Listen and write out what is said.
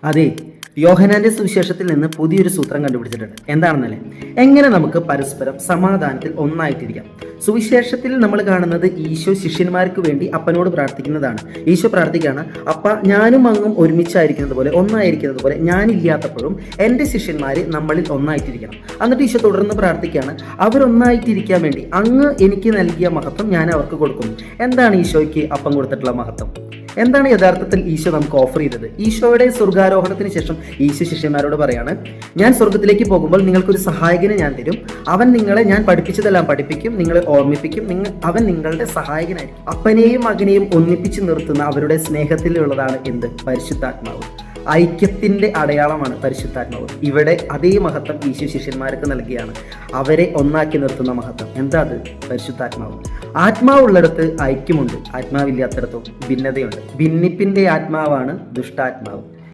അതെ, യോഹന്നാന്റെ സുവിശേഷത്തിൽ നിന്ന് പുതിയൊരു സൂത്രം കണ്ടുപിടിച്ചിട്ടുണ്ട്. എന്താണെന്നല്ലേ, എങ്ങനെ നമുക്ക് പരസ്പരം സമാധാനത്തിൽ ഒന്നായിട്ടിരിക്കാം. സുവിശേഷത്തിൽ നമ്മൾ കാണുന്നത് ഈശോ ശിഷ്യന്മാർക്ക് വേണ്ടി അപ്പനോട് പ്രാർത്ഥിക്കുന്നതാണ്. ഈശോ പ്രാർത്ഥിക്കുകയാണ്, അപ്പ ഞാനും അങ്ങും ഒരുമിച്ചായിരിക്കുന്നത് പോലെ, ഒന്നായിരിക്കുന്നത് പോലെ, ഞാനില്ലാത്തപ്പോഴും എൻ്റെ ശിഷ്യന്മാർ നമ്മളിൽ ഒന്നായിട്ടിരിക്കണം. എന്നിട്ട് ഈശോ തുടർന്ന് പ്രാർത്ഥിക്കുകയാണ്, അവരൊന്നായിട്ടിരിക്കാൻ വേണ്ടി അങ്ങ് എനിക്ക് നൽകിയ മഹത്വം ഞാൻ അവർക്ക് കൊടുക്കുന്നു. എന്താണ് ഈശോയ്ക്ക് അപ്പം കൊടുത്തിട്ടുള്ള മഹത്വം? എന്താണ് യഥാർത്ഥത്തിൽ ഈശോ നമുക്ക് ഓഫർ ചെയ്തത്? ഈശോയുടെ സ്വർഗാരോഹണത്തിന് ശേഷം ഈശോ ശിഷ്യന്മാരോട് പറയാണ്, ഞാൻ സ്വർഗത്തിലേക്ക് പോകുമ്പോൾ നിങ്ങൾക്കൊരു സഹായകനെ ഞാൻ തരും. അവൻ നിങ്ങളെ ഞാൻ പഠിപ്പിച്ചതെല്ലാം പഠിപ്പിക്കും, നിങ്ങളെ ഓർമ്മിപ്പിക്കും. അവൻ നിങ്ങളുടെ സഹായകനായിരിക്കും. അപ്പനെയും മകനെയും ഒന്നിപ്പിച്ച് നിർത്തുന്ന അവരുടെ സ്നേഹത്തിലുള്ളതാണ് എന്ത്? പരിശുദ്ധാത്മാവ്. ഐക്യത്തിൻ്റെ അടയാളമാണ് പരിശുദ്ധാത്മാവ്. ഇവിടെ അതേ മഹത്വം ഈശോ ശിഷ്യന്മാർക്ക് നൽകിയാണ്. അവരെ ഒന്നാക്കി നിർത്തുന്ന മഹത്വം. എന്താ അത്? പരിശുദ്ധാത്മാവ്. ആത്മാവുള്ളിടത്ത് ഐക്യമുണ്ട്, ആത്മാവില്ലാത്തിടത്തും ഭിന്നതയുണ്ട്. ഭിന്നിപ്പിൻ്റെ ആത്മാവാണ് ദുഷ്ടാത്മാവ്.